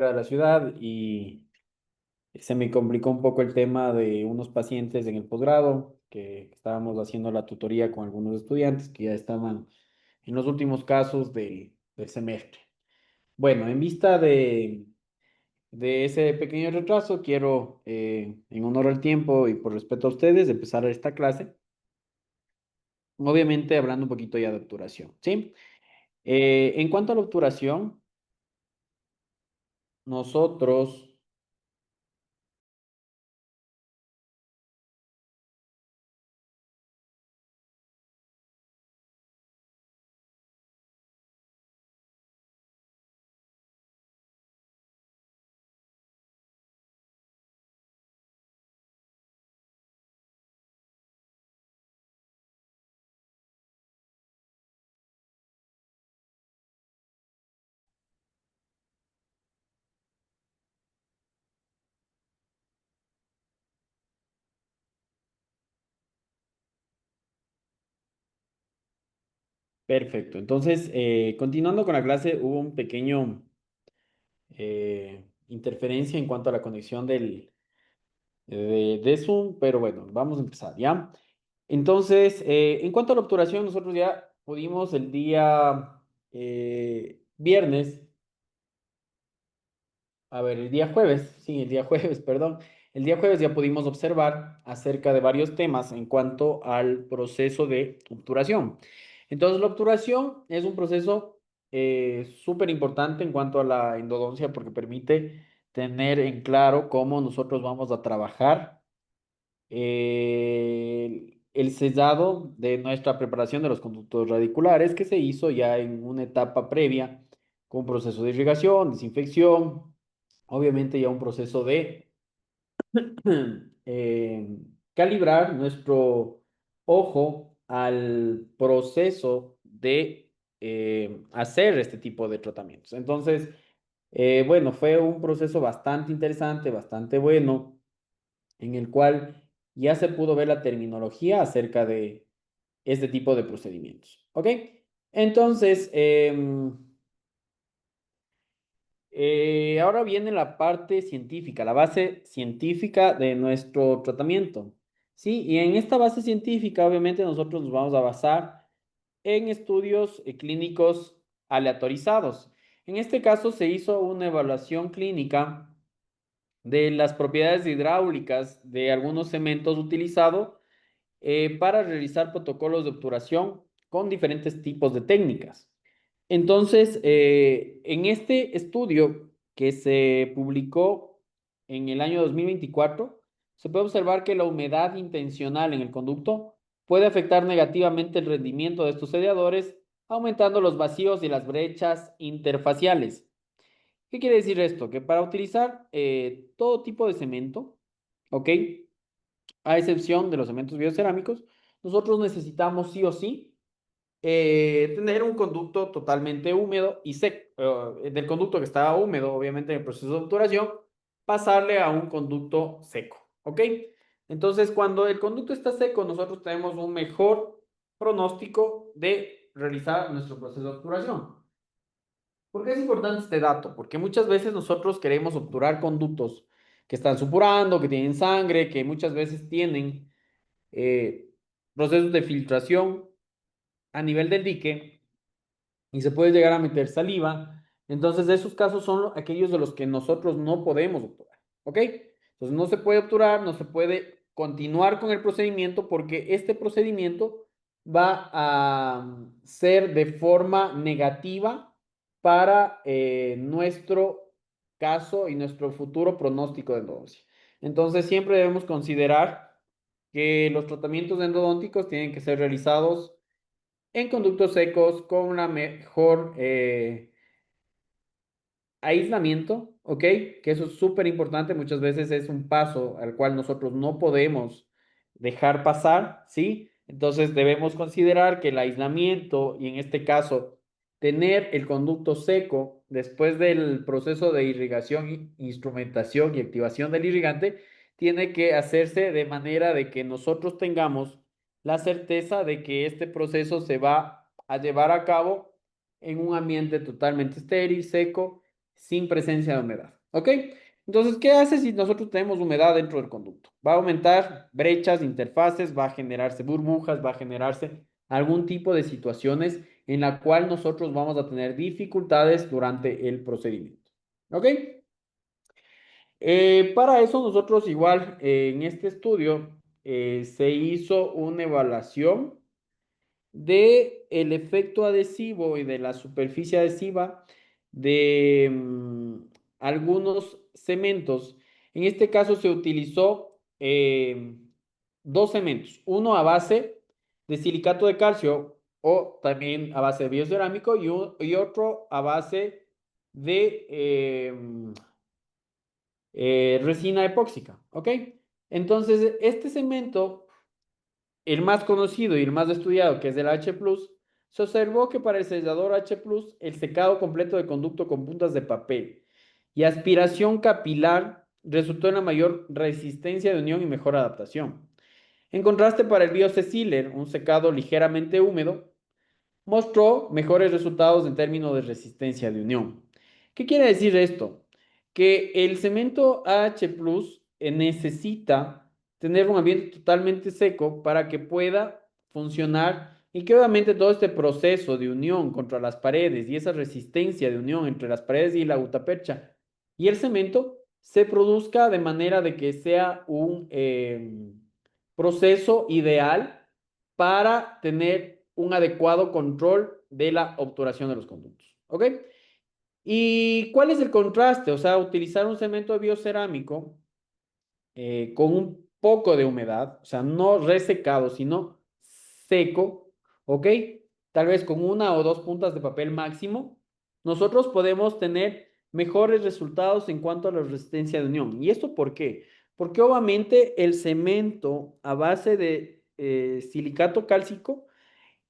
de la ciudad y se me complicó un poco el tema de unos pacientes en el posgrado, que estábamos haciendo la tutoría con algunos estudiantes que ya estaban en los últimos casos del semestre. Bueno, en vista de ese pequeño retraso, quiero, en honor al tiempo y por respeto a ustedes, empezar esta clase. Obviamente hablando un poquito ya de obturación, ¿sí? En cuanto a la obturación, nosotros... Perfecto. Entonces, continuando con la clase, hubo un pequeño interferencia en cuanto a la conexión de Zoom, pero bueno, vamos a empezar, ¿ya? Entonces, en cuanto a la obturación, nosotros ya pudimos el día viernes, a ver, el día jueves, sí, el día jueves, perdón. El día jueves ya pudimos observar acerca de varios temas en cuanto al proceso de obturación. Entonces, la obturación es un proceso súper importante en cuanto a la endodoncia porque permite tener en claro cómo nosotros vamos a trabajar el sellado de nuestra preparación de los conductos radiculares que se hizo ya en una etapa previa con proceso de irrigación, desinfección, obviamente ya un proceso de eh, calibrar nuestro ojo al proceso de hacer este tipo de tratamientos. Entonces, bueno, fue un proceso bastante interesante, bastante bueno, en el cual ya se pudo ver la terminología acerca de este tipo de procedimientos. ¿Ok? Entonces, ahora viene la parte científica, la base científica de nuestro tratamiento. Sí, y en esta base científica, obviamente, nosotros nos vamos a basar en estudios clínicos aleatorizados. En este caso, se hizo una evaluación clínica de las propiedades hidráulicas de algunos cementos utilizados para realizar protocolos de obturación con diferentes tipos de técnicas. Entonces, en este estudio que se publicó en el año 2024, se puede observar que la humedad intencional en el conducto puede afectar negativamente el rendimiento de estos sediadores, aumentando los vacíos y las brechas interfaciales. ¿Qué quiere decir esto? Que para utilizar todo tipo de cemento, ¿ok? A excepción de los cementos biocerámicos, nosotros necesitamos sí o sí tener un conducto totalmente húmedo y seco, del conducto que estaba húmedo, obviamente en el proceso de obturación, pasarle a un conducto seco, ¿ok? Entonces, cuando el conducto está seco, nosotros tenemos un mejor pronóstico de realizar nuestro proceso de obturación. ¿Por qué es importante este dato? Porque muchas veces nosotros queremos obturar conductos que están supurando, que tienen sangre, que muchas veces tienen eh, procesos de filtración a nivel del dique y se puede llegar a meter saliva. Entonces, esos casos son aquellos de los que nosotros no podemos obturar. ¿Ok? Entonces, no se puede obturar, no se puede continuar con el procedimiento porque este procedimiento va a ser de forma negativa para nuestro caso y nuestro futuro pronóstico de endodoncia. Entonces, siempre debemos considerar que los tratamientos endodónticos tienen que ser realizados en conductos secos con una mejor aislamiento, ¿ok? Que eso es súper importante, muchas veces es un paso al cual nosotros no podemos dejar pasar, ¿sí? Entonces debemos considerar que el aislamiento y en este caso tener el conducto seco después del proceso de irrigación, instrumentación y activación del irrigante, tiene que hacerse de manera de que nosotros tengamos la certeza de que este proceso se va a llevar a cabo en un ambiente totalmente estéril, seco, sin presencia de humedad. ¿Ok? Entonces, ¿qué hace si nosotros tenemos humedad dentro del conducto? Va a aumentar brechas, interfaces, va a generarse burbujas, va a generarse algún tipo de situaciones en la cual nosotros vamos a tener dificultades durante el procedimiento. ¿Ok? Para eso nosotros igual en este estudio se hizo una evaluación de el efecto adhesivo y de la superficie adhesiva de algunos cementos. En este caso se utilizó dos cementos, uno a base de silicato de calcio o también a base de biocerámico y otro a base de resina epóxica, ¿ok? Entonces, este cemento, el más conocido y el más estudiado, que es el H+, se observó que para el sellador H+, el secado completo de conducto con puntas de papel y aspiración capilar resultó en la mayor resistencia de unión y mejor adaptación. En contraste, para el BioSealer, un secado ligeramente húmedo, mostró mejores resultados en términos de resistencia de unión. ¿Qué quiere decir esto? Que el cemento AH+ necesita tener un ambiente totalmente seco para que pueda funcionar y que obviamente todo este proceso de unión contra las paredes y esa resistencia de unión entre las paredes y la gutapercha y el cemento se produzca de manera de que sea un proceso ideal para tener un adecuado control de la obturación de los conductos. ¿Ok? ¿Y cuál es el contraste? O sea, utilizar un cemento biocerámico con un poco de humedad, o sea, no resecado, sino seco, ¿ok? Tal vez con una o dos puntas de papel máximo, nosotros podemos tener mejores resultados en cuanto a la resistencia de unión. ¿Y esto por qué? Porque obviamente el cemento a base de silicato cálcico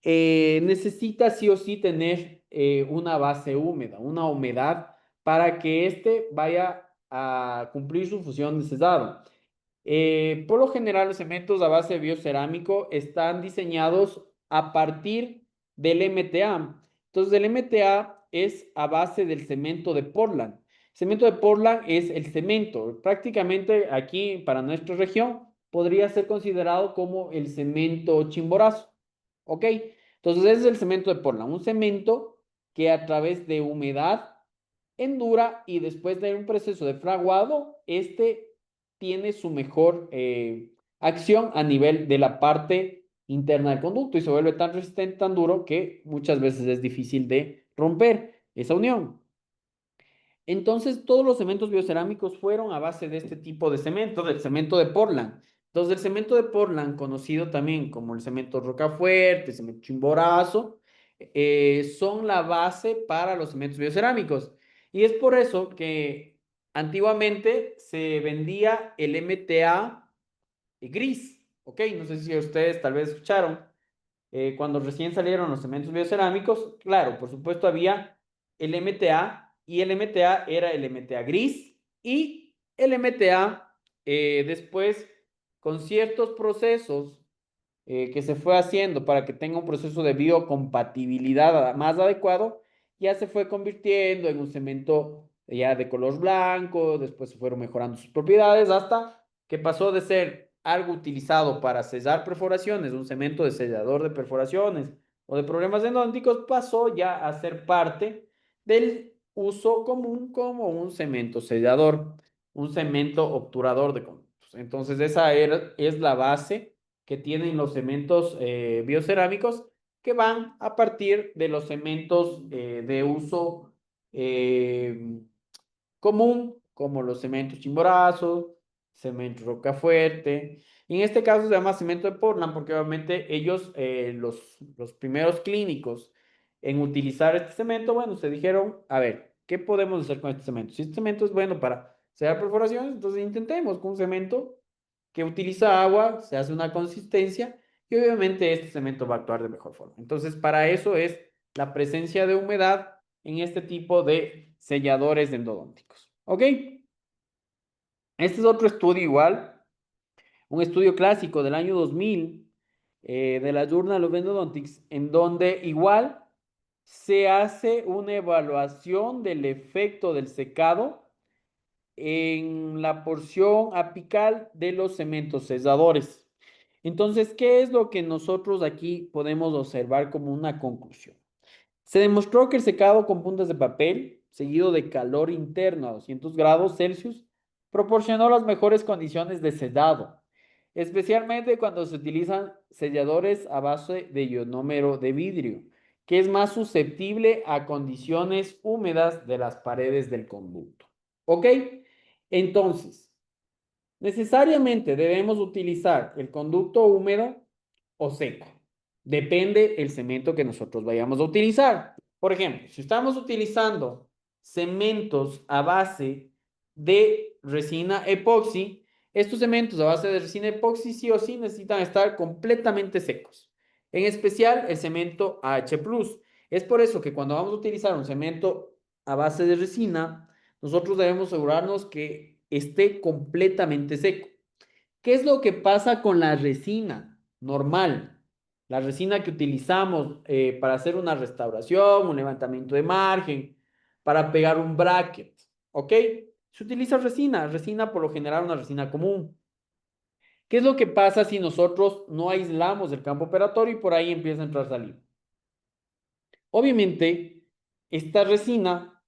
necesita sí o sí tener una base húmeda, una humedad para que éste vaya a cumplir su función de cesado. Por lo general, los cementos a base de biocerámico están diseñados a partir del MTA. Entonces, el MTA es a base del cemento de Portland. El cemento de Portland es el cemento. Prácticamente aquí, para nuestra región, podría ser considerado como el cemento chimborazo. ¿Ok? Entonces, ese es el cemento de Portland. Un cemento que a través de humedad endura y después de un proceso de fraguado, este tiene su mejor acción a nivel de la parte interna del conducto y se vuelve tan resistente, tan duro, que muchas veces es difícil de romper esa unión. Entonces, todos los cementos biocerámicos fueron a base de este tipo de cemento, del cemento de Portland. Entonces, el cemento de Portland, conocido también como el cemento Rocafuerte, cemento Chimborazo, son la base para los cementos biocerámicos. Y es por eso que antiguamente se vendía el MTA gris, ¿ok? No sé si ustedes tal vez escucharon cuando recién salieron los cementos biocerámicos, claro, por supuesto había el MTA y el MTA era el MTA gris y el MTA después con ciertos procesos que se fue haciendo para que tenga un proceso de biocompatibilidad más adecuado, ya se fue convirtiendo en un cemento ya de color blanco, después se fueron mejorando sus propiedades hasta que pasó de ser algo utilizado para sellar perforaciones, un cemento de sellador de perforaciones o de problemas endodónticos, pasó ya a ser parte del uso común como un cemento sellador, un cemento obturador de conductos. Entonces esa es la base que tienen los cementos biocerámicos que van a partir de los cementos de uso común, como los cementos Chimborazo, cemento Rocafuerte. Y en este caso se llama cemento de Portland porque obviamente ellos, los primeros clínicos en utilizar este cemento, bueno, se dijeron, a ver, ¿qué podemos hacer con este cemento? Si este cemento es bueno para sellar perforaciones, entonces intentemos con un cemento que utiliza agua, se hace una consistencia y obviamente este cemento va a actuar de mejor forma. Entonces, para eso es la presencia de humedad en este tipo de selladores endodónticos. ¿Ok? Este es otro estudio igual, un estudio clásico del año 2000 de la Journal of Endodontics, en donde igual se hace una evaluación del efecto del secado en la porción apical de los cementos selladores. Entonces, ¿qué es lo que nosotros aquí podemos observar como una conclusión? Se demostró que el secado con puntas de papel, seguido de calor interno a 200 grados Celsius, proporcionó las mejores condiciones de sellado, especialmente cuando se utilizan selladores a base de ionómero de vidrio, que es más susceptible a condiciones húmedas de las paredes del conducto. ¿Ok? Entonces, necesariamente debemos utilizar el conducto húmedo o seco. Depende el cemento que nosotros vayamos a utilizar. Por ejemplo, si estamos utilizando cementos a base de resina epoxi, estos cementos a base de resina epoxi sí o sí necesitan estar completamente secos. En especial el cemento AH+. Es por eso que cuando vamos a utilizar un cemento a base de resina, nosotros debemos asegurarnos que esté completamente seco. ¿Qué es lo que pasa con la resina normal? La resina que utilizamos para hacer una restauración, un levantamiento de margen, para pegar un bracket, ¿ok? Se utiliza resina, resina por lo general una resina común. ¿Qué es lo que pasa si nosotros no aislamos el campo operatorio y por ahí empieza a entrar saliva? Obviamente, esta resina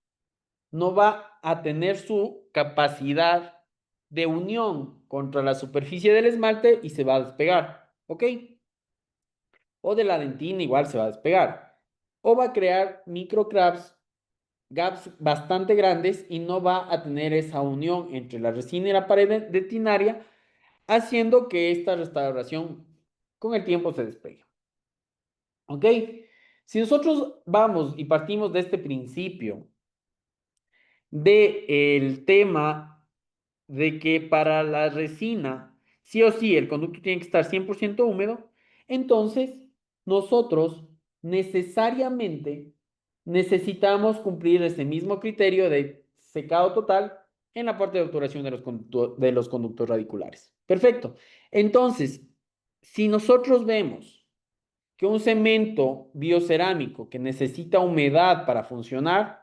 no va a tener su capacidad de unión contra la superficie del esmalte y se va a despegar, ¿ok? O de la dentina igual se va a despegar. O va a crear microcraps, gaps bastante grandes y no va a tener esa unión entre la resina y la pared dentinaria, haciendo que esta restauración con el tiempo se despegue, ¿ok? Si nosotros vamos y partimos de este principio del tema de que para la resina, sí o sí, el conducto tiene que estar 100% húmedo, entonces nosotros necesariamente necesitamos cumplir ese mismo criterio de secado total en la parte de obturación de los conductos radiculares. Perfecto. Entonces, si nosotros vemos que un cemento biocerámico que necesita humedad para funcionar,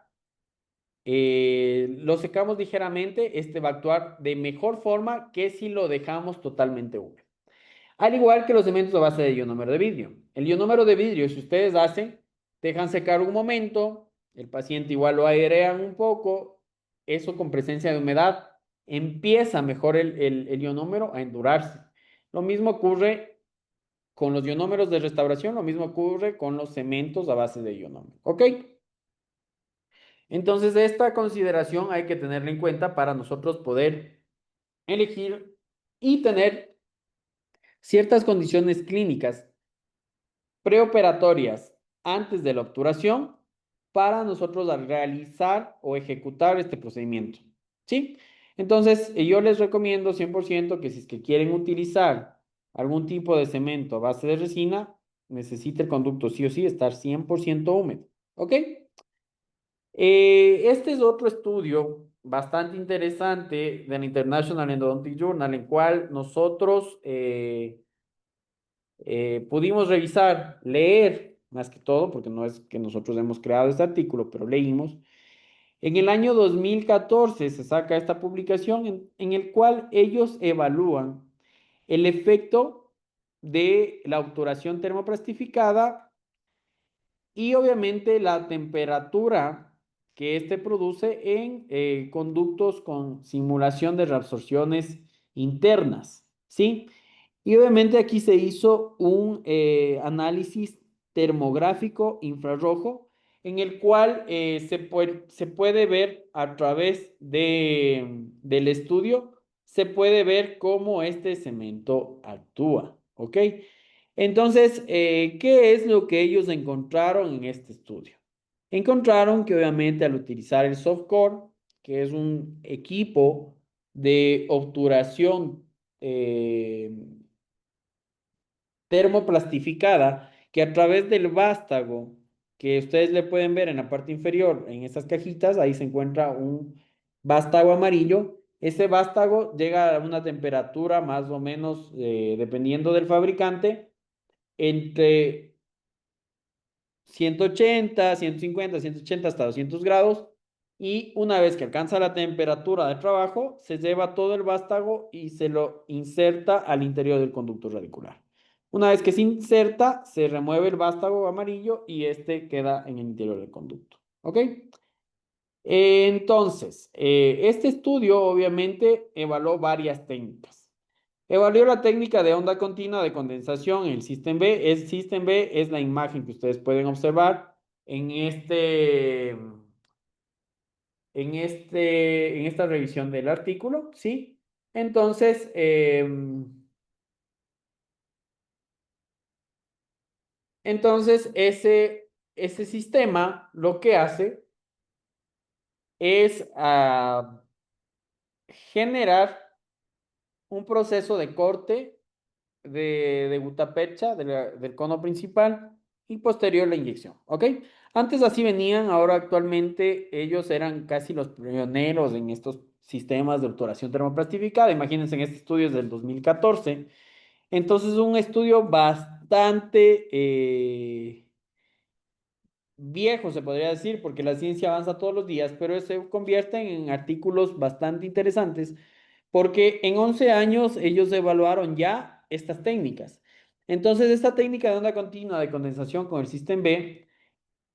lo secamos ligeramente, este va a actuar de mejor forma que si lo dejamos totalmente húmedo. Al igual que los cementos a base de ionómero de vidrio. El ionómero de vidrio, si ustedes hacen, dejan secar un momento, el paciente igual lo airean un poco, eso con presencia de humedad, empieza mejor el ionómero a endurarse. Lo mismo ocurre con los ionómeros de restauración, lo mismo ocurre con los cementos a base de ionómero. ¿Ok? Entonces, esta consideración hay que tenerla en cuenta para nosotros poder elegir y tener ciertas condiciones clínicas preoperatorias antes de la obturación para nosotros realizar o ejecutar este procedimiento. ¿Sí? Entonces, yo les recomiendo 100% que si es que quieren utilizar algún tipo de cemento a base de resina, necesita el conducto sí o sí estar 100% húmedo. ¿Ok? Este es otro estudio bastante interesante del International Endodontic Journal, en cual nosotros pudimos revisar, leer, más que todo, porque no es que nosotros hemos creado este artículo, pero leímos. En el año 2014 se saca esta publicación en el cual ellos evalúan el efecto de la obturación termoplastificada y obviamente la temperatura que este produce en conductos con simulación de reabsorciones internas, ¿sí? Y obviamente aquí se hizo un análisis termográfico infrarrojo en el cual se puede ver a través del estudio, se puede ver cómo este cemento actúa, ¿ok? Entonces, ¿qué es lo que ellos encontraron en este estudio? Encontraron que obviamente al utilizar el softcore, que es un equipo de obturación eh, termoplastificada, que a través del vástago, que ustedes le pueden ver en la parte inferior, en esas cajitas, ahí se encuentra un vástago amarillo. Ese vástago llega a una temperatura más o menos, dependiendo del fabricante, entre 180, 150, 180 hasta 200 grados. Y una vez que alcanza la temperatura de trabajo, se lleva todo el vástago y se lo inserta al interior del conducto radicular. Una vez que se inserta, se remueve el vástago amarillo y este queda en el interior del conducto. ¿Ok? Entonces, este estudio obviamente evaluó varias técnicas. Evaluó la técnica de onda continua de condensación en el System B. El System B es la imagen que ustedes pueden observar en esta revisión del artículo, ¿sí? Entonces, ese sistema lo que hace es generar un proceso de corte de gutapecha del cono principal y posterior la inyección, ¿ok? Antes así venían, ahora actualmente ellos eran casi los pioneros en estos sistemas de obturación termoplastificada. Imagínense, en este estudio es del 2014. Entonces, un estudio bastante viejo, se podría decir, porque la ciencia avanza todos los días, pero se convierten en artículos bastante interesantes, porque en 11 años ellos evaluaron ya estas técnicas. Entonces, esta técnica de onda continua de condensación con el System B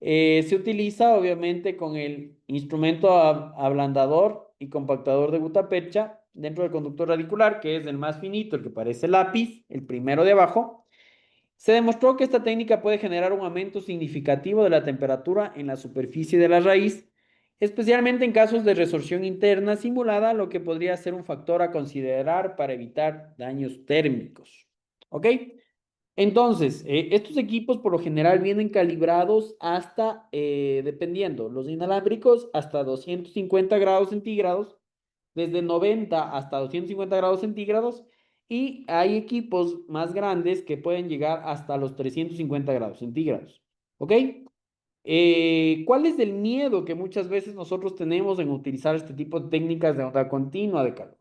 se utiliza obviamente con el instrumento ablandador y compactador de gutapercha dentro del conductor radicular, que es el más finito, el que parece lápiz, el primero de abajo. Se demostró que esta técnica puede generar un aumento significativo de la temperatura en la superficie de la raíz, especialmente en casos de resorción interna simulada, lo que podría ser un factor a considerar para evitar daños térmicos. ¿Ok? Entonces, estos equipos por lo general vienen calibrados hasta, dependiendo, los inalámbricos hasta 250 grados centígrados, desde 90 hasta 250 grados centígrados, y hay equipos más grandes que pueden llegar hasta los 350 grados centígrados. ¿Ok? ¿Cuál es el miedo que muchas veces nosotros tenemos en utilizar este tipo de técnicas de onda continua de calor?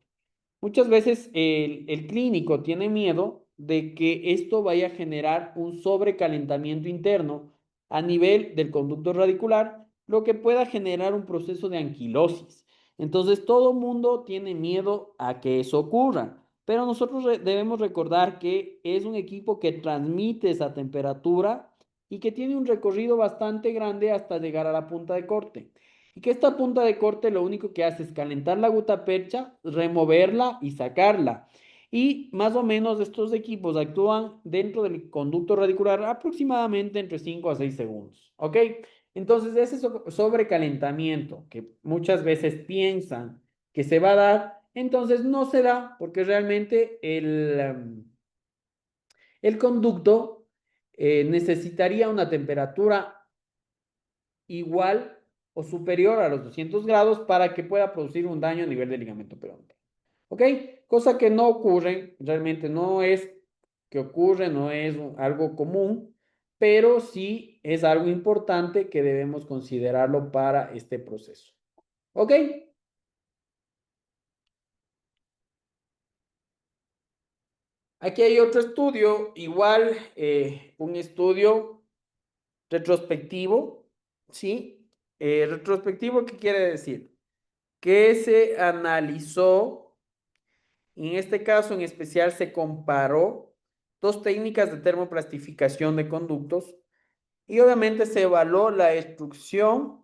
Muchas veces el clínico tiene miedo de que esto vaya a generar un sobrecalentamiento interno a nivel del conducto radicular, lo que pueda generar un proceso de anquilosis. Entonces, todo mundo tiene miedo a que eso ocurra, pero nosotros debemos recordar que es un equipo que transmite esa temperatura y que tiene un recorrido bastante grande hasta llegar a la punta de corte. Y que esta punta de corte lo único que hace es calentar la gutapercha, removerla y sacarla. Y más o menos estos equipos actúan dentro del conducto radicular aproximadamente entre 5 a 6 segundos. ¿Ok? Entonces, ese sobrecalentamiento que muchas veces piensan que se va a dar, entonces no se da porque realmente el conducto necesitaría una temperatura igual o superior a los 200 grados para que pueda producir un daño a nivel del ligamento peroneo. ¿Ok? Cosa que no ocurre, realmente no es que ocurre, no es algo común, pero sí es algo importante que debemos considerarlo para este proceso. ¿Ok? Aquí hay otro estudio, igual un estudio retrospectivo, ¿sí? Retrospectivo, ¿qué quiere decir? Que se analizó, en este caso en especial se comparó dos técnicas de termoplastificación de conductos y obviamente se evaluó la destrucción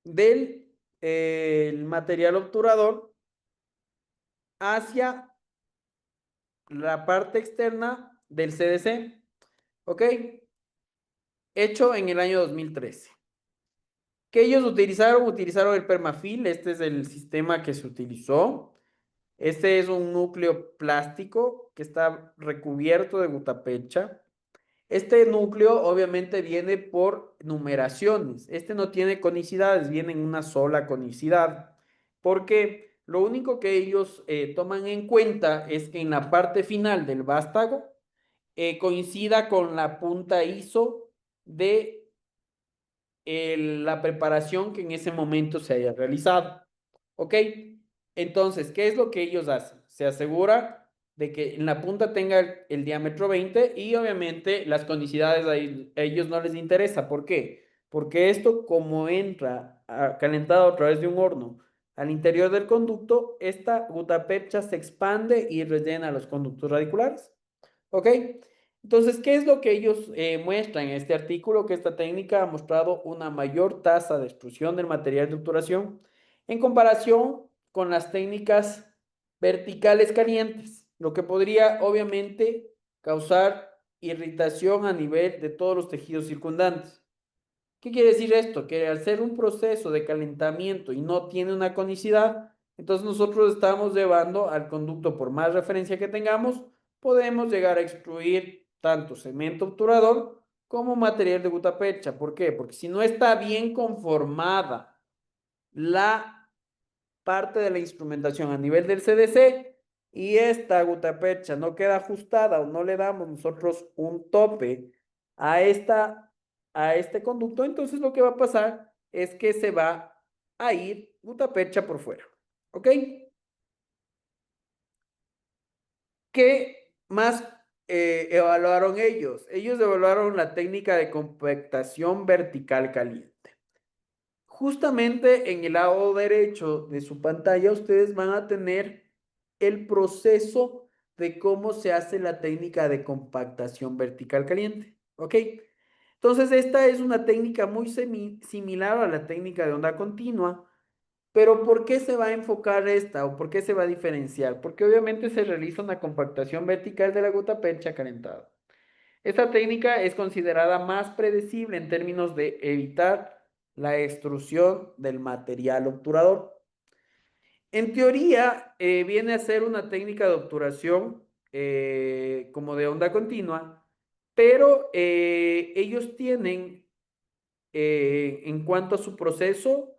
del el material obturador hacia la parte externa del CDC, ¿ok? Hecho en el año 2013. ¿Qué ellos utilizaron? Utilizaron el permafil, este es el sistema que se utilizó. Este es un núcleo plástico que está recubierto de gutapecha. Este núcleo obviamente viene por numeraciones. Este no tiene conicidades, viene en una sola conicidad. Porque lo único que ellos toman en cuenta es que en la parte final del vástago coincida con la punta ISO de la preparación que en ese momento se haya realizado. ¿Ok? Entonces, ¿qué es lo que ellos hacen? Se asegura de que en la punta tenga el diámetro 20 y obviamente las conicidades a ellos no les interesa. ¿Por qué? Porque esto como entra calentado a través de un horno al interior del conducto, esta gutapercha se expande y rellena los conductos radiculares. ¿Ok? Entonces, ¿qué es lo que ellos muestran en este artículo? Que esta técnica ha mostrado una mayor tasa de extrusión del material de obturación en comparación con las técnicas verticales calientes, lo que podría obviamente causar irritación a nivel de todos los tejidos circundantes. ¿Qué quiere decir esto? Que al ser un proceso de calentamiento y no tiene una conicidad, entonces nosotros estamos llevando al conducto, por más referencia que tengamos, podemos llegar a extruir tanto cemento obturador como material de gutapercha. ¿Por qué? Porque si no está bien conformada la parte de la instrumentación a nivel del CDC y esta gutapercha no queda ajustada o no le damos nosotros un tope a, a este conducto, entonces lo que va a pasar es que se va a ir gutapercha por fuera. ¿Ok? ¿Qué más evaluaron ellos? Ellos evaluaron la técnica de compactación vertical caliente. Justamente en el lado derecho de su pantalla ustedes van a tener el proceso de cómo se hace la técnica de compactación vertical caliente. ¿Ok? Entonces esta es una técnica muy similar a la técnica de onda continua, pero ¿por qué se va a enfocar esta o por qué se va a diferenciar? Porque obviamente se realiza una compactación vertical de la gota percha calentada. Esta técnica es considerada más predecible en términos de evitar la extrusión del material obturador. En teoría, viene a ser una técnica de obturación como de onda continua, pero ellos tienen, en cuanto a su proceso,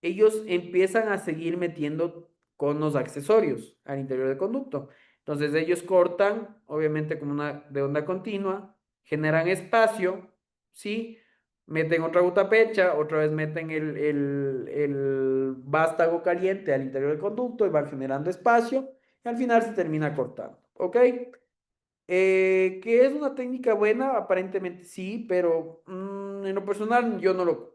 ellos empiezan a seguir metiendo conos accesorios al interior del conducto. Entonces ellos cortan, obviamente como una de onda continua, generan espacio, ¿sí? Meten otra gutapecha, otra vez meten el vástago caliente al interior del conducto y van generando espacio y al final se termina cortando, ¿ok? ¿Que es una técnica buena? Aparentemente sí, pero en lo personal yo no lo ocupo.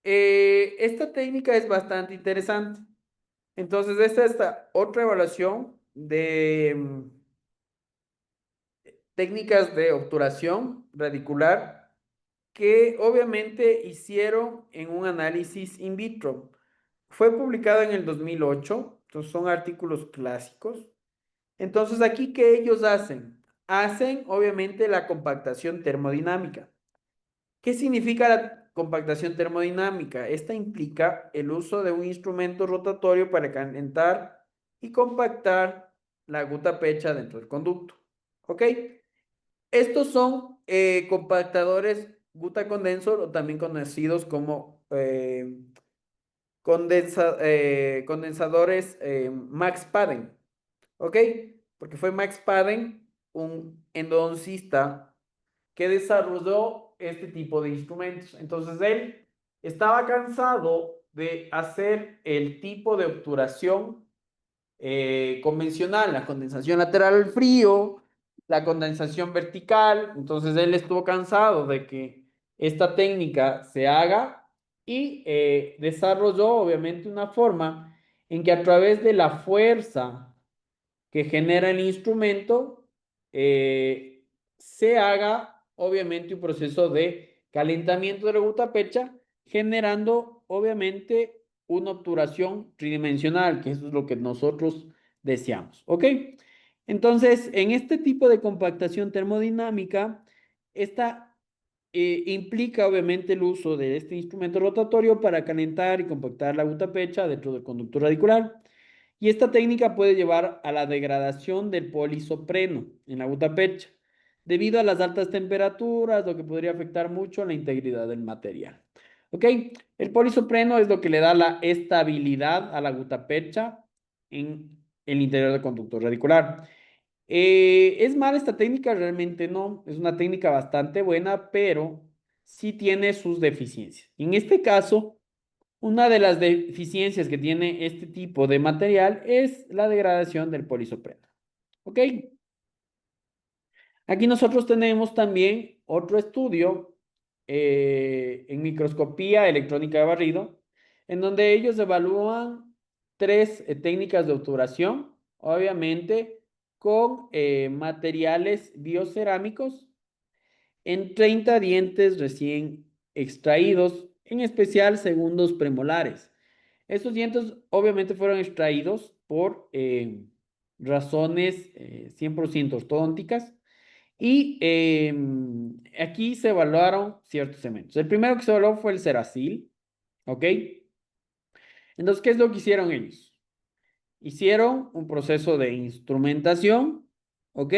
Esta técnica es bastante interesante. Entonces, esta es otra evaluación de técnicas de obturación radicular que obviamente hicieron en un análisis in vitro. Fue publicado en el 2008, entonces son artículos clásicos. Entonces, aquí, ¿qué ellos hacen? Hacen obviamente la compactación termodinámica. ¿Qué significa la compactación termodinámica? Esta implica el uso de un instrumento rotatorio para calentar y compactar la gota pecha dentro del conducto. ¿Ok? Estos son compactadores gutta condensor o también conocidos como condensadores Max Padden. ¿Ok? Porque fue Max Padden, un endodoncista que desarrolló este tipo de instrumentos. Entonces él estaba cansado de hacer el tipo de obturación convencional, la condensación lateral al frío, la condensación vertical. Entonces él estuvo cansado de que esta técnica se haga y desarrolló obviamente una forma en que a través de la fuerza que genera el instrumento, se haga obviamente un proceso de calentamiento de la gutapercha, generando obviamente una obturación tridimensional, que eso es lo que nosotros deseamos. ¿Ok? Entonces, en este tipo de compactación termodinámica, esta implica obviamente el uso de este instrumento rotatorio para calentar y compactar la gutapercha dentro del conducto radicular. Y esta técnica puede llevar a la degradación del polisopreno en la gutapercha, debido a las altas temperaturas, lo que podría afectar mucho la integridad del material. ¿Ok? El polisopreno es lo que le da la estabilidad a la gutapercha en el interior del conducto radicular. ¿Es mala esta técnica? Realmente no. Es una técnica bastante buena, pero sí tiene sus deficiencias. En este caso, Una de las deficiencias que tiene este tipo de material es la degradación del polisopreno. ¿Ok? Aquí nosotros tenemos también otro estudio en microscopía electrónica de barrido, en donde ellos evalúan tres técnicas de obturación, obviamente con materiales biocerámicos en 30 dientes recién extraídos, en especial segundos premolares. Estos dientes obviamente fueron extraídos por razones 100% ortodónticas y aquí se evaluaron ciertos cementos. El primero que se evaluó fue el Seracil, ¿ok? Entonces, ¿qué es lo que hicieron ellos? Hicieron un proceso de instrumentación, ¿ok?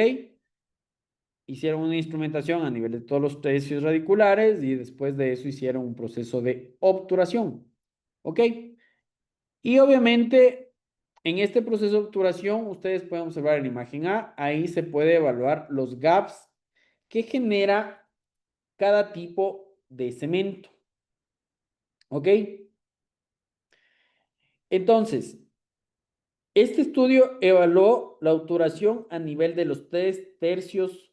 Hicieron una instrumentación a nivel de todos los tercios radiculares y después de eso hicieron un proceso de obturación, ¿ok? Y obviamente en este proceso de obturación ustedes pueden observar en la imagen A, ahí se puede evaluar los gaps que genera cada tipo de cemento, ¿ok? Entonces, este estudio evaluó la obturación a nivel de los tres tercios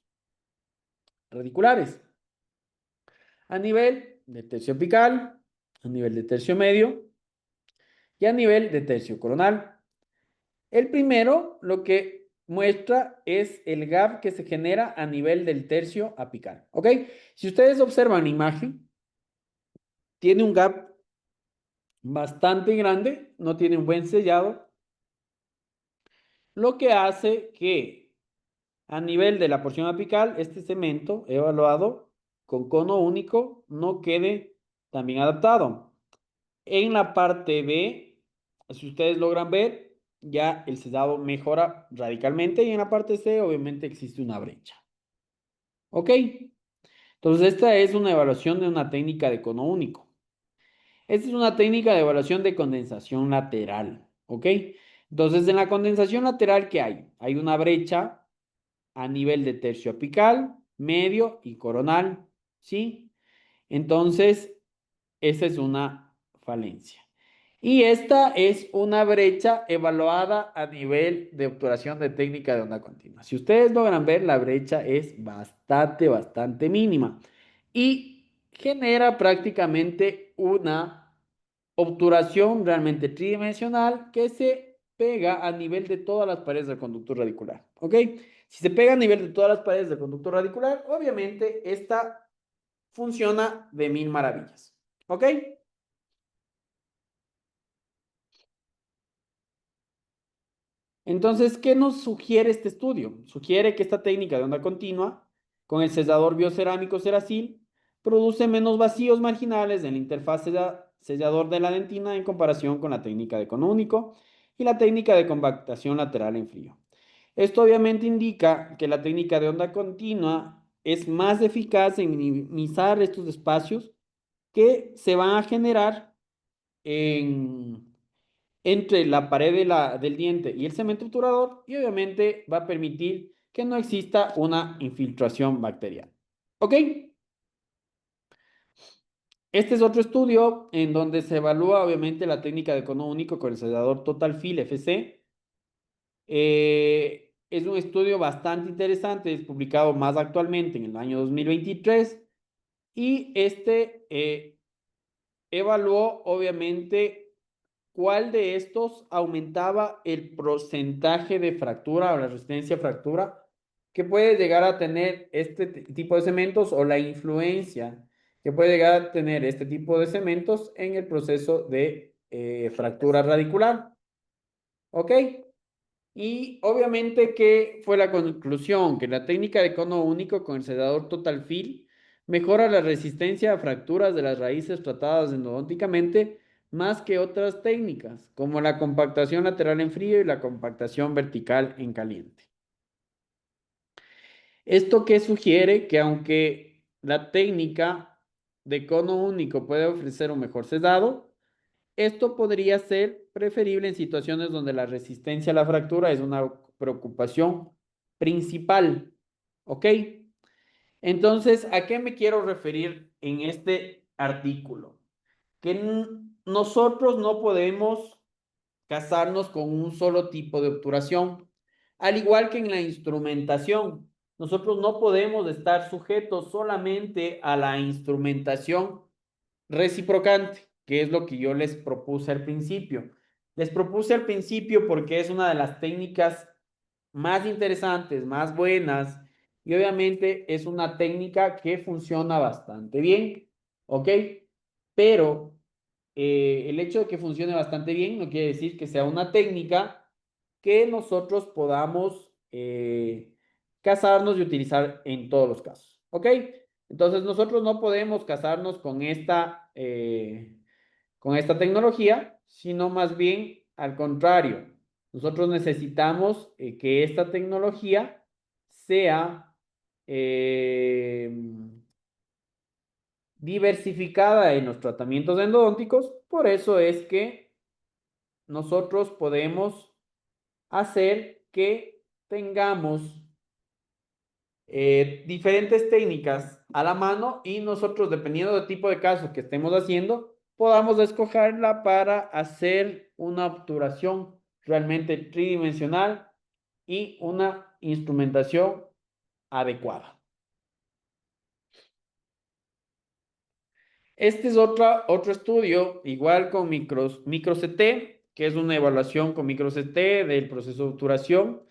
radiculares, a nivel de tercio apical, a nivel de tercio medio y a nivel de tercio coronal. El primero lo que muestra es el gap que se genera a nivel del tercio apical, ¿ok? Si ustedes observan la imagen, tiene un gap bastante grande, no tiene un buen sellado, lo que hace que a nivel de la porción apical, este cemento evaluado con cono único no quede también adaptado. En la parte B, si ustedes logran ver, ya el sellado mejora radicalmente y en la parte C obviamente existe una brecha. ¿Ok? Entonces esta es una evaluación de una técnica de cono único. Esta es una técnica de evaluación de condensación lateral. ¿Ok? Entonces en la condensación lateral, ¿qué hay? Hay una brecha a nivel de tercio apical, medio y coronal. ¿Sí? Entonces, esa es una falencia. Y esta es una brecha evaluada a nivel de obturación de técnica de onda continua. Si ustedes logran ver, la brecha es bastante mínima y genera prácticamente una obturación realmente tridimensional que se pega a nivel de todas las paredes del conductor radicular. ¿Ok? Si se pega a nivel de todas las paredes del conductor radicular, obviamente esta funciona de mil maravillas. ¿Ok? Entonces, ¿qué nos sugiere este estudio? Sugiere que esta técnica de onda continua, con el sellador biocerámico Seracil, produce menos vacíos marginales en la interfaz sellador de la dentina en comparación con la técnica de cono único y la técnica de compactación lateral en frío. Esto obviamente indica que la técnica de onda continua es más eficaz en minimizar estos espacios que se van a generar en entre la pared del diente y el cemento obturador y obviamente va a permitir que no exista una infiltración bacteriana. ¿Ok? Este es otro estudio en donde se evalúa obviamente la técnica de cono único con el sellador Total Fill FC. Es un estudio bastante interesante, es publicado más actualmente en el año 2023 y este evaluó obviamente cuál de estos aumentaba el porcentaje de fractura o la resistencia a fractura que puede llegar a tener este tipo de cementos o la influencia que puede llegar a tener este tipo de cementos en el proceso de fractura radicular. ¿Ok? Y obviamente, ¿qué fue la conclusión? Que la técnica de cono único con el sedador Total Fill mejora la resistencia a fracturas de las raíces tratadas endodónticamente más que otras técnicas, como la compactación lateral en frío y la compactación vertical en caliente. Esto que sugiere que aunque la técnica de cono único puede ofrecer un mejor sedado, esto podría ser preferible en situaciones donde la resistencia a la fractura es una preocupación principal. ¿Ok? Entonces, ¿a qué me quiero referir en este artículo? Que nosotros no podemos casarnos con un solo tipo de obturación, al igual que en la instrumentación. Nosotros no podemos estar sujetos solamente a la instrumentación reciprocante, que es lo que yo les propuse al principio. Les propuse al principio porque es una de las técnicas más interesantes, más buenas, y obviamente es una técnica que funciona bastante bien, ¿ok? Pero el hecho de que funcione bastante bien no quiere decir que sea una técnica que nosotros podamos casarnos y utilizar en todos los casos, ¿ok? Entonces nosotros no podemos casarnos con esta tecnología, sino más bien al contrario. Nosotros necesitamos que esta tecnología sea eh, diversificada en los tratamientos endodónticos. Por eso es que nosotros podemos hacer que tengamos diferentes técnicas a la mano y nosotros, dependiendo del tipo de caso que estemos haciendo, podamos escogerla para hacer una obturación realmente tridimensional y una instrumentación adecuada. Este es otro estudio, igual con micro CT, que es una evaluación con micro CT del proceso de obturación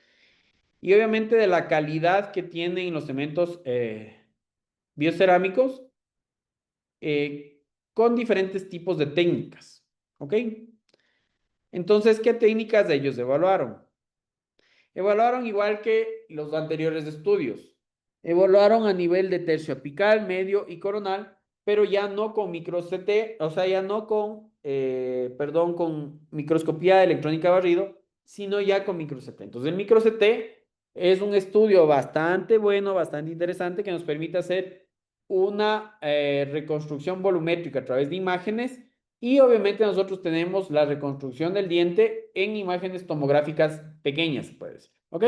y obviamente de la calidad que tienen los cementos biocerámicos con diferentes tipos de técnicas. ¿Ok? Entonces, ¿qué técnicas ellos evaluaron? Evaluaron igual que los anteriores estudios. Evaluaron a nivel de tercio apical, medio y coronal, pero ya no con micro CT, o sea, ya no con, perdón, con microscopía electrónica barrido, sino ya con micro CT. Entonces, el micro CT es un estudio bastante bueno, bastante interesante que nos permite hacer una reconstrucción volumétrica a través de imágenes y obviamente nosotros tenemos la reconstrucción del diente en imágenes tomográficas pequeñas, puede decir. ¿Ok?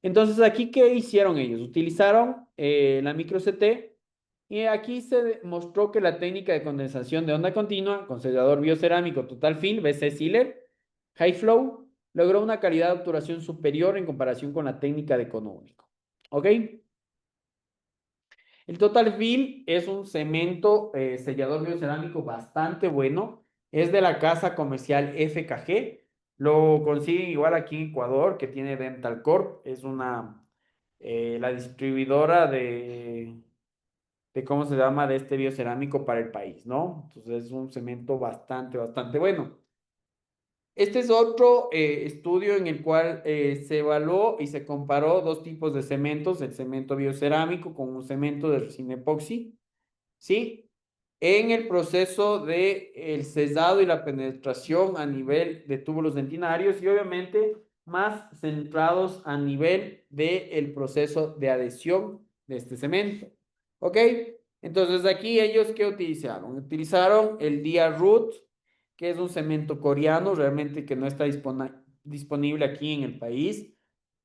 Entonces, aquí, ¿qué hicieron ellos? Utilizaron la micro CT y aquí se demostró que la técnica de condensación de onda continua, concentrador biocerámico total fill, BC Sealer, high flow, logró una calidad de obturación superior en comparación con la técnica de cono único. ¿Ok? El Total Fill es un cemento sellador biocerámico bastante bueno. Es de la casa comercial FKG. Lo consiguen igual aquí en Ecuador, que tiene Dental Corp. Es la distribuidora de, ¿cómo se llama? De este biocerámico para el país, ¿no? Entonces es un cemento bastante bueno. Este es otro estudio en el cual se evaluó y se comparó dos tipos de cementos, el cemento biocerámico con un cemento de resina epoxi, ¿sí? En el proceso de el cesado y la penetración a nivel de túbulos dentinarios y obviamente más centrados a nivel del proceso de adhesión de este cemento, ¿ok? Entonces aquí ellos, ¿qué utilizaron? Utilizaron el Dia-Root, que es un cemento coreano, realmente que no está disponible aquí en el país.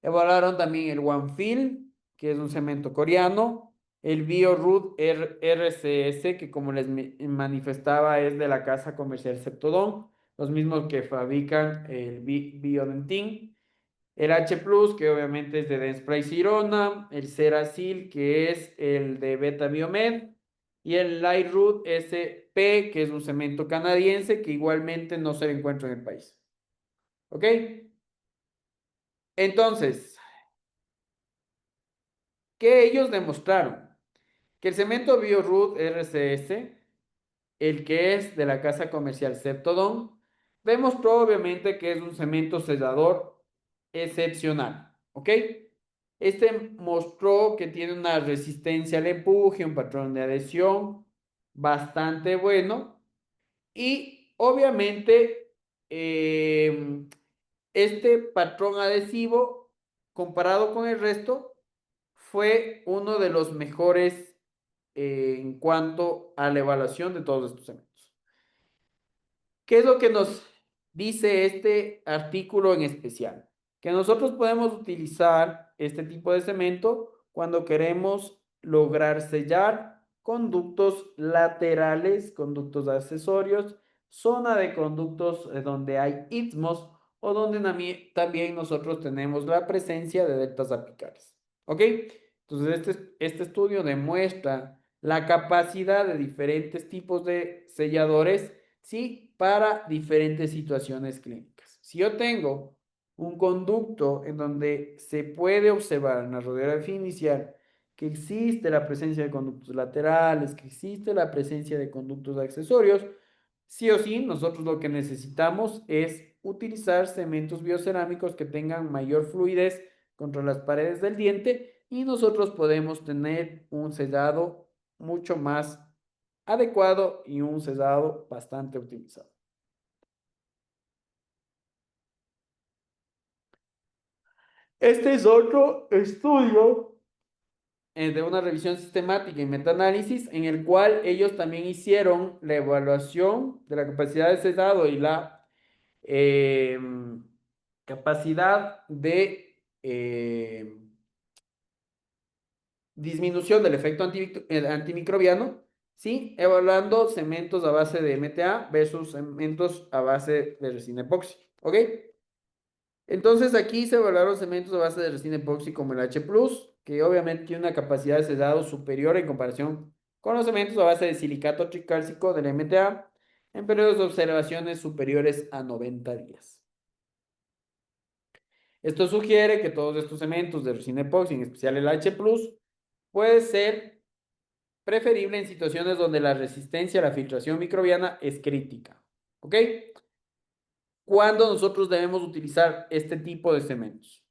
Evaluaron también el OneFill, que es un cemento coreano. El BioRoot RCS, que como les manifestaba es de la casa comercial Septodon, los mismos que fabrican el Biodentin. El H+, que obviamente es de Dentsply Sirona, el Ceracil, que es el de Beta Biomed, y el Lightroot SP, que es un cemento canadiense que igualmente no se encuentra en el país. ¿Ok? Entonces, ¿qué ellos demostraron? Que el cemento BioRoot RCS, el que es de la casa comercial Septodon, demostró obviamente que es un cemento sellador excepcional. ¿Ok? Este mostró que tiene una resistencia al empuje, un patrón de adhesión bastante bueno y obviamente este patrón adhesivo comparado con el resto fue uno de los mejores en cuanto a la evaluación de todos estos cementos. ¿Qué es lo que nos dice este artículo en especial? Que nosotros podemos utilizar este tipo de cemento cuando queremos lograr sellar conductos laterales, conductos accesorios zona de conductos donde hay istmos o donde también nosotros tenemos la presencia de deltas apicales. ¿Ok? Entonces, este estudio demuestra la capacidad de diferentes tipos de selladores, ¿sí? Para diferentes situaciones clínicas. Si yo tengo un conducto en donde se puede observar en la radiografía inicial que existe la presencia de conductos laterales, que existe la presencia de conductos accesorios, sí o sí, nosotros lo que necesitamos es utilizar cementos biocerámicos que tengan mayor fluidez contra las paredes del diente y nosotros podemos tener un sellado mucho más adecuado y un sellado bastante optimizado. Este es otro estudio de una revisión sistemática y metaanálisis en el cual ellos también hicieron la evaluación de la capacidad de sellado y la eh, capacidad de disminución del efecto antimicrobiano, ¿sí? Evaluando cementos a base de MTA versus cementos a base de resina epoxi, ¿ok? Entonces aquí se evaluaron cementos a base de resina epoxi como el H+, que obviamente tiene una capacidad de sellado superior en comparación con los cementos a base de silicato tricálcico del MTA en periodos de observaciones superiores a 90 días. Esto sugiere que todos estos cementos de resina epoxi, en especial el H+, puede ser preferible en situaciones donde la resistencia a la filtración microbiana es crítica. ¿Ok? ¿Cuándo nosotros debemos utilizar este tipo de cementos?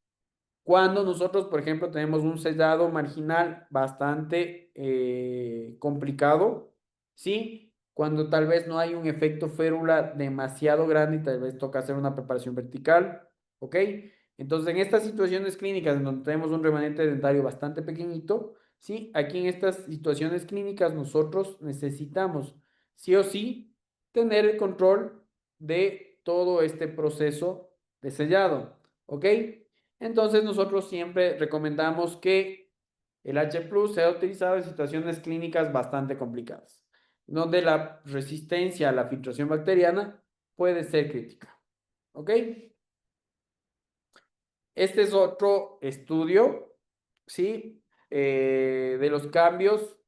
Cuando nosotros, por ejemplo, tenemos un sellado marginal bastante complicado, ¿sí? Cuando tal vez no hay un efecto férula demasiado grande y tal vez toca hacer una preparación vertical, ¿ok? Entonces, en estas situaciones clínicas en donde tenemos un remanente dentario bastante pequeñito, ¿sí? Aquí en estas situaciones clínicas nosotros necesitamos, sí o sí, tener el control de todo este proceso de sellado, ¿ok? Entonces nosotros siempre recomendamos que el H+ sea utilizado en situaciones clínicas bastante complicadas, donde la resistencia a la filtración bacteriana puede ser crítica. ¿Ok? Este es otro estudio, ¿sí? De los cambios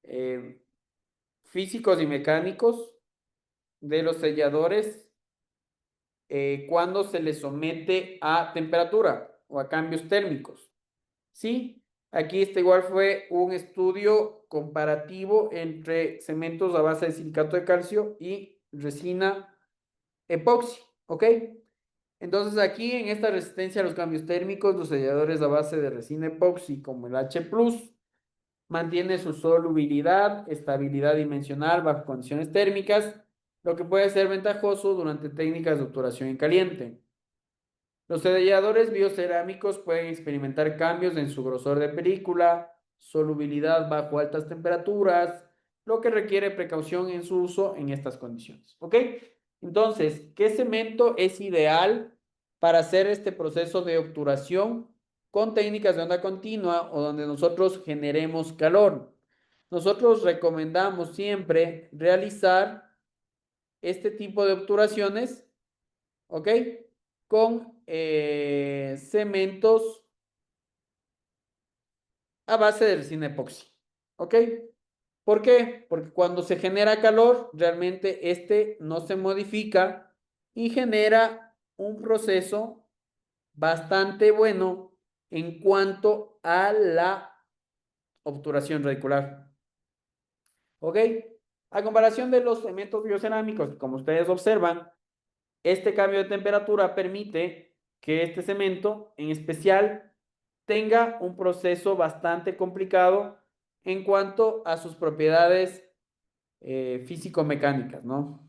eh, físicos y mecánicos de los selladores cuando se les somete a temperatura o a cambios térmicos. Sí, aquí este igual fue un estudio comparativo entre cementos a base de silicato de calcio y resina epoxi, ¿ok? Entonces aquí en esta resistencia a los cambios térmicos, los selladores a base de resina epoxi como el H+, mantiene su solubilidad, estabilidad dimensional bajo condiciones térmicas, lo que puede ser ventajoso durante técnicas de obturación en caliente. Los selladores biocerámicos pueden experimentar cambios en su grosor de película, solubilidad bajo altas temperaturas, lo que requiere precaución en su uso en estas condiciones. ¿Ok? Entonces, ¿qué cemento es ideal para hacer este proceso de obturación con técnicas de onda continua o donde nosotros generemos calor? Nosotros recomendamos siempre realizar este tipo de obturaciones, ¿ok? Con cementos a base de resina epoxi. ¿Ok? ¿Por qué? Porque cuando se genera calor, realmente este no se modifica y genera un proceso bastante bueno en cuanto a la obturación radicular. ¿Ok? A comparación de los cementos biocerámicos, como ustedes observan, este cambio de temperatura permite que este cemento, en especial, tenga un proceso bastante complicado en cuanto a sus propiedades físico-mecánicas, ¿no?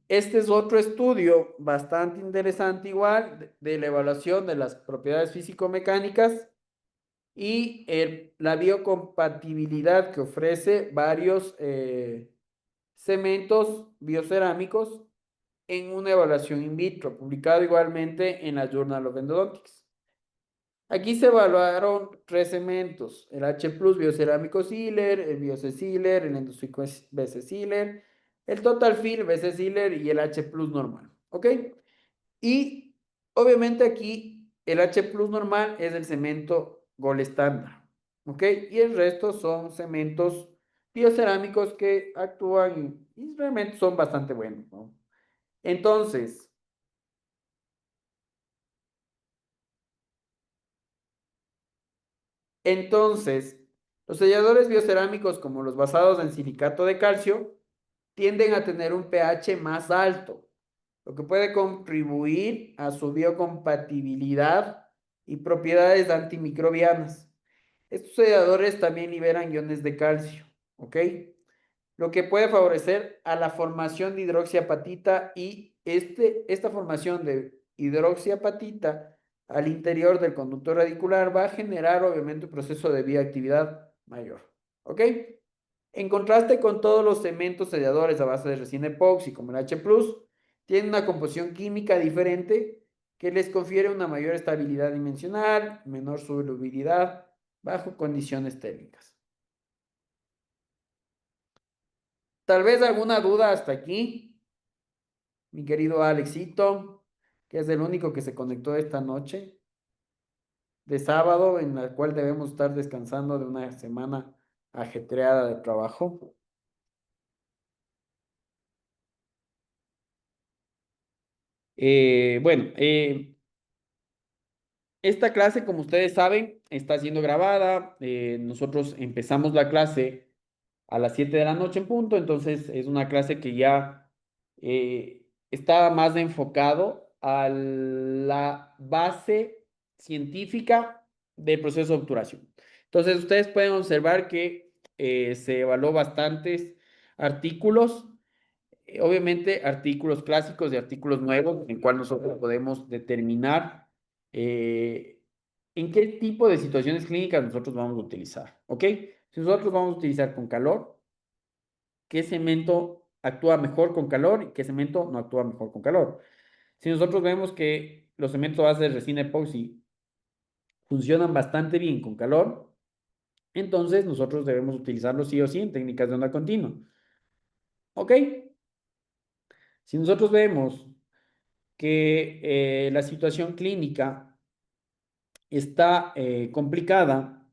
Este es otro estudio bastante interesante igual de la evaluación de las propiedades físico-mecánicas y la biocompatibilidad que ofrece varios cementos biocerámicos en una evaluación in vitro, publicado igualmente en la Journal of Endodontics. Aquí se evaluaron tres cementos, el H plus biocerámico Sealer, el Biose Sealer, el Endosfico BC Sealer, el Total Fill BC Sealer y el H plus normal, ¿ok? Y obviamente aquí el H plus normal es el cemento Gold estándar, ¿ok? Y el resto son cementos biocerámicos que actúan y realmente son bastante buenos, ¿no? Entonces, Entonces, los selladores biocerámicos como los basados en silicato de calcio tienden a tener un pH más alto, lo que puede contribuir a su biocompatibilidad y propiedades antimicrobianas. Estos selladores también liberan iones de calcio, ¿ok? Lo que puede favorecer a la formación de hidroxiapatita y esta formación de hidroxiapatita al interior del conducto radicular va a generar obviamente un proceso de bioactividad mayor. ¿Ok? En contraste con todos los cementos selladores a base de resina epoxi como el H+, tienen una composición química diferente que les confiere una mayor estabilidad dimensional, menor solubilidad bajo condiciones térmicas. Tal vez alguna duda hasta aquí, mi querido Alexito, que es el único que se conectó esta noche de sábado, en la cual debemos estar descansando de una semana ajetreada de trabajo. Bueno, esta clase, como ustedes saben, está siendo grabada. Nosotros empezamos la clase a las 7 de la noche en punto, entonces es una clase que ya está más enfocado a la base científica del proceso de obturación. Entonces, ustedes pueden observar que se evaluó bastantes artículos, obviamente artículos clásicos y artículos nuevos, en cual nosotros podemos determinar eh, en qué tipo de situaciones clínicas nosotros vamos a utilizar, ¿ok? Si nosotros vamos a utilizar con calor, qué cemento actúa mejor con calor y qué cemento no actúa mejor con calor. Si nosotros vemos que los cementos a base de resina epoxi funcionan bastante bien con calor, entonces nosotros debemos utilizarlos sí o sí en técnicas de onda continua. ¿Ok? Si nosotros vemos que la situación clínica está complicada,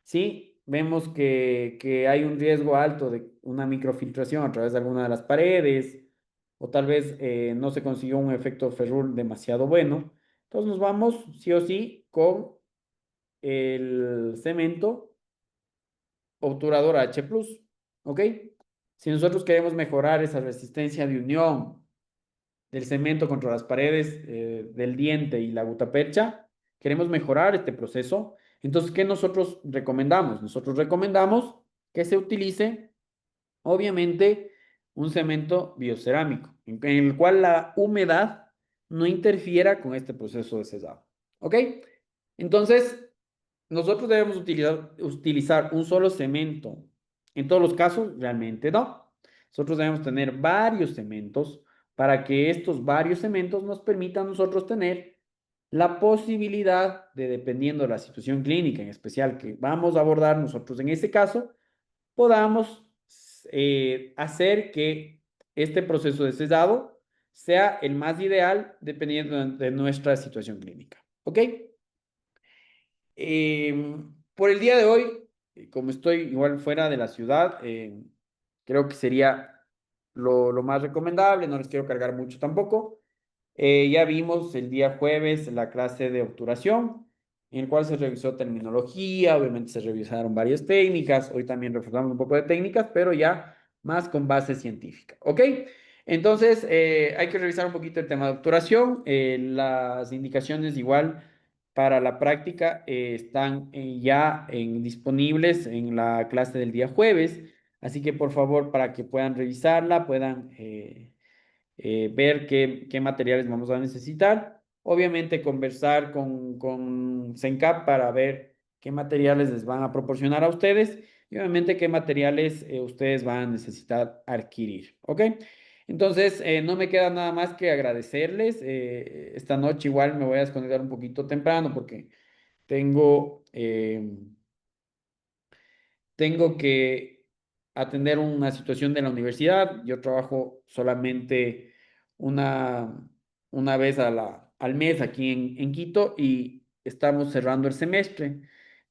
¿sí? Vemos que hay un riesgo alto de una microfiltración a través de alguna de las paredes, o tal vez no se consiguió un efecto Ferrul demasiado bueno. Entonces nos vamos sí o sí con el cemento obturador H+, ¿ok? Si nosotros queremos mejorar esa resistencia de unión del cemento contra las paredes del diente y la gutapercha, queremos mejorar este proceso. Entonces, ¿qué nosotros recomendamos? Nosotros recomendamos que se utilice, obviamente, un cemento biocerámico, en el cual la humedad no interfiera con este proceso de cesado. ¿Ok? Entonces, nosotros debemos utilizar un solo cemento. En todos los casos, realmente no. Nosotros debemos tener varios cementos para que estos varios cementos nos permitan a nosotros tener la posibilidad de, dependiendo de la situación clínica en especial que vamos a abordar nosotros en este caso, podamos hacer que este proceso de cesado sea el más ideal dependiendo de nuestra situación clínica. ¿Ok? Por el día de hoy, como estoy igual fuera de la ciudad, creo que sería lo más recomendable, no les quiero cargar mucho tampoco. Ya vimos el día jueves la clase de obturación, en el cual se revisó terminología, obviamente se revisaron varias técnicas, hoy también reforzamos un poco de técnicas, pero ya más con base científica, ¿ok? Entonces, hay que revisar un poquito el tema de obturación, las indicaciones igual para la práctica están ya disponibles en la clase del día jueves, así que por favor, para que puedan revisarla, puedan ver qué materiales vamos a necesitar. Obviamente conversar con CENCAP para ver qué materiales les van a proporcionar a ustedes y obviamente qué materiales ustedes van a necesitar adquirir. ¿Ok? Entonces, no me queda nada más que agradecerles. Esta noche igual me voy a desconectar un poquito temprano porque tengo, tengo que atender una situación de la universidad. Yo trabajo solamente una, una vez al mes aquí en Quito y estamos cerrando el semestre.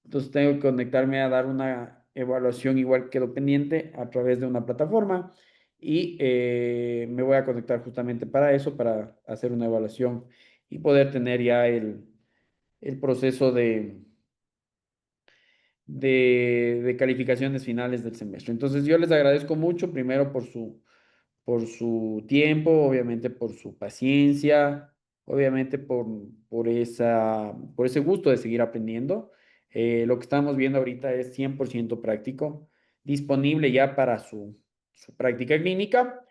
Entonces tengo que conectarme a dar una evaluación, igual quedo pendiente a través de una plataforma y me voy a conectar justamente para eso, para hacer una evaluación y poder tener ya el proceso de calificaciones finales del semestre. Entonces, yo les agradezco mucho, primero por su tiempo, obviamente por su paciencia, obviamente por ese gusto de seguir aprendiendo. Lo que estamos viendo ahorita es 100% práctico, disponible ya para su práctica clínica.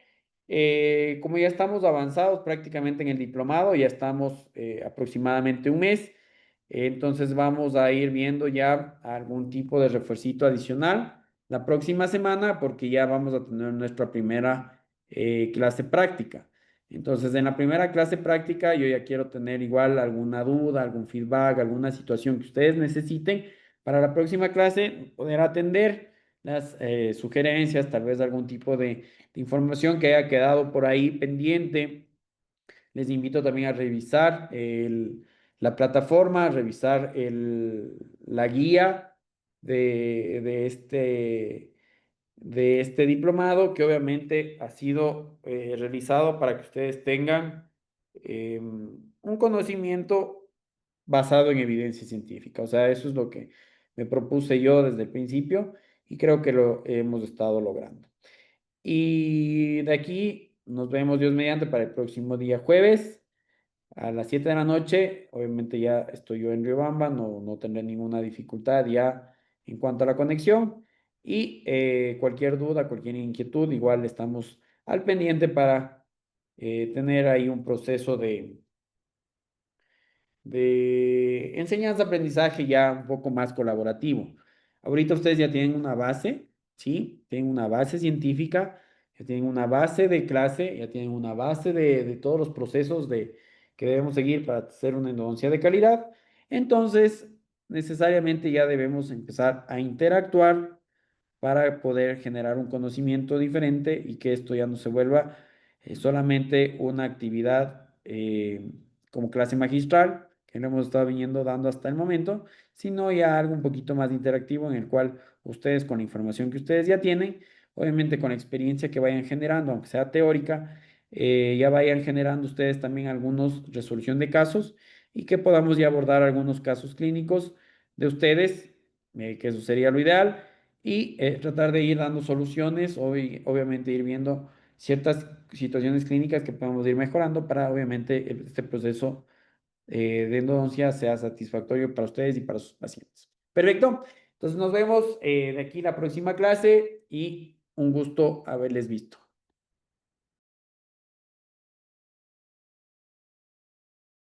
Como ya estamos avanzados prácticamente en el diplomado, ya estamos aproximadamente un mes, entonces vamos a ir viendo ya algún tipo de refuercito adicional la próxima semana porque ya vamos a tener nuestra primera clase práctica. Entonces, en la primera clase práctica yo ya quiero tener igual alguna duda, algún feedback, alguna situación que ustedes necesiten para la próxima clase, poder atender las sugerencias, tal vez algún tipo de información que haya quedado por ahí pendiente. Les invito también a revisar la plataforma, a revisar la guía de este diplomado, que obviamente ha sido realizado para que ustedes tengan un conocimiento basado en evidencia científica. O sea, eso es lo que me propuse yo desde el principio y creo que lo hemos estado logrando. Y de aquí nos vemos Dios mediante para el próximo día jueves a las 7 de la noche. Obviamente ya estoy yo en Riobamba, no tendré ninguna dificultad ya en cuanto a la conexión. Y cualquier duda, cualquier inquietud, igual estamos al pendiente para tener ahí un proceso de enseñanza-aprendizaje ya un poco más colaborativo. Ahorita ustedes ya tienen una base, ¿sí? Tienen una base científica, ya tienen una base de clase, ya tienen una base de todos los procesos que debemos seguir para hacer una endodoncia de calidad. Entonces, necesariamente ya debemos empezar a interactuar para poder generar un conocimiento diferente y que esto ya no se vuelva solamente una actividad como clase magistral, que lo hemos estado viniendo dando hasta el momento, sino ya algo un poquito más interactivo en el cual ustedes con la información que ustedes ya tienen, obviamente con la experiencia que vayan generando, aunque sea teórica, ya vayan generando ustedes también algunos resolución de casos y que podamos ya abordar algunos casos clínicos de ustedes, que eso sería lo ideal y tratar de ir dando soluciones, obviamente ir viendo ciertas situaciones clínicas que podemos ir mejorando para obviamente este proceso de endodoncia sea satisfactorio para ustedes y para sus pacientes. Perfecto. Entonces nos vemos de aquí la próxima clase y un gusto haberles visto.